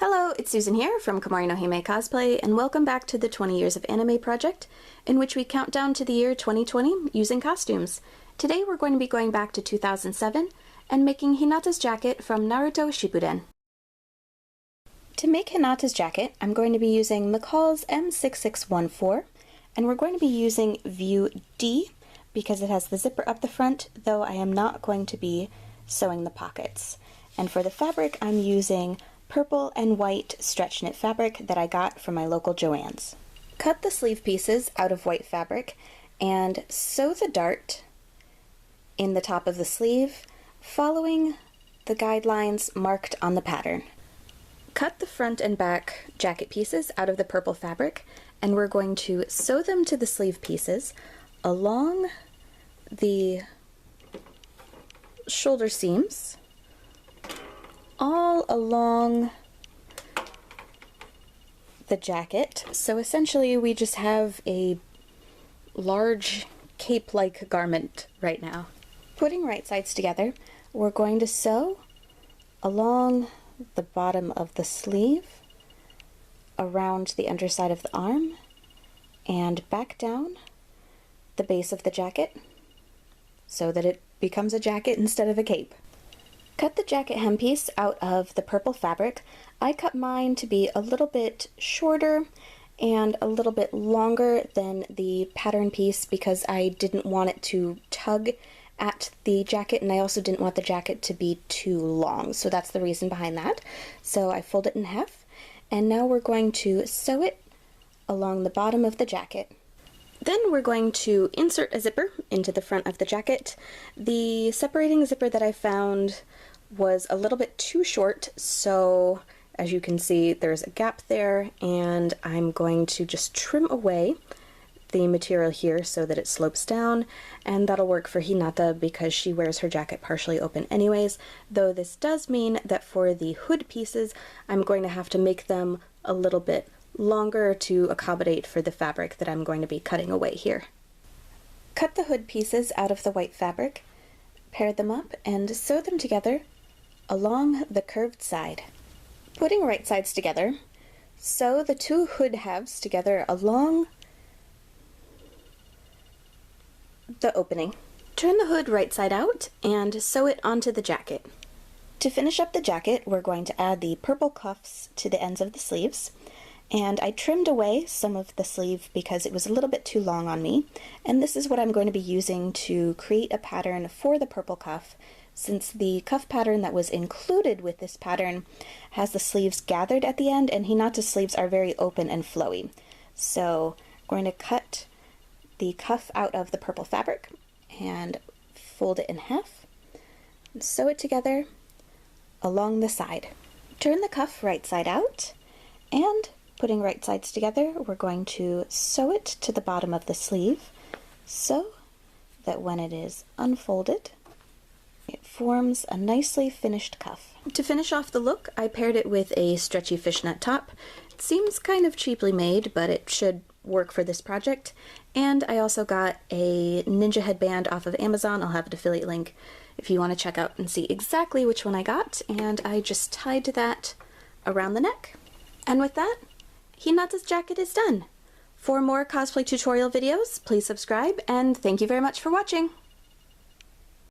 Hello, it's Susan here from Komari no Hime Cosplay, and welcome back to the 20 Years of Anime project, in which we count down to the year 2020 using costumes. Today we're going to be going back to 2007 and making Hinata's jacket from Naruto Shippuden. To make Hinata's jacket, I'm going to be using McCall's M6614, and we're going to be using view D because it has the zipper up the front, though I am not going to be sewing the pockets. And for the fabric, I'm using purple and white stretch knit fabric that I got from my local Joann's. Cut the sleeve pieces out of white fabric and sew the dart in the top of the sleeve, following the guidelines marked on the pattern. Cut the front and back jacket pieces out of the purple fabric, and we're going to sew them to the sleeve pieces along the shoulder seams, all along the jacket. So essentially we just have a large cape-like garment right now. Putting right sides together, we're going to sew along the bottom of the sleeve, around the underside of the arm, and back down the base of the jacket so that it becomes a jacket instead of a cape. Cut the jacket hem piece out of the purple fabric. I cut mine to be a little bit shorter and a little bit longer than the pattern piece because I didn't want it to tug at the jacket, and I also didn't want the jacket to be too long, so that's the reason behind that. So I fold it in half, and now we're going to sew it along the bottom of the jacket. Then we're going to insert a zipper into the front of the jacket. The separating zipper that I found was a little bit too short, so as you can see there's a gap there, and I'm going to just trim away the material here so that it slopes down, and that'll work for Hinata because she wears her jacket partially open anyways, though this does mean that for the hood pieces I'm going to have to make them a little bit longer to accommodate for the fabric that I'm going to be cutting away here. Cut the hood pieces out of the white fabric, pair them up, and sew them together along the curved side. Putting right sides together, sew the two hood halves together along the opening. Turn the hood right side out and sew it onto the jacket. To finish up the jacket, we're going to add the purple cuffs to the ends of the sleeves. And I trimmed away some of the sleeve because it was a little bit too long on me, and this is what I'm going to be using to create a pattern for the purple cuff, since the cuff pattern that was included with this pattern has the sleeves gathered at the end, and Hinata's sleeves are very open and flowy. So I'm going to cut the cuff out of the purple fabric and fold it in half, and sew it together along the side. Turn the cuff right side out, and putting right sides together, we're going to sew it to the bottom of the sleeve so that when it is unfolded, it forms a nicely finished cuff. To finish off the look, I paired it with a stretchy fishnet top. It seems kind of cheaply made, but it should work for this project. And I also got a ninja headband off of Amazon. I'll have an affiliate link if you want to check out and see exactly which one I got. And I just tied that around the neck. And with that, Hinata's jacket is done. For more cosplay tutorial videos, please subscribe, and thank you very much for watching!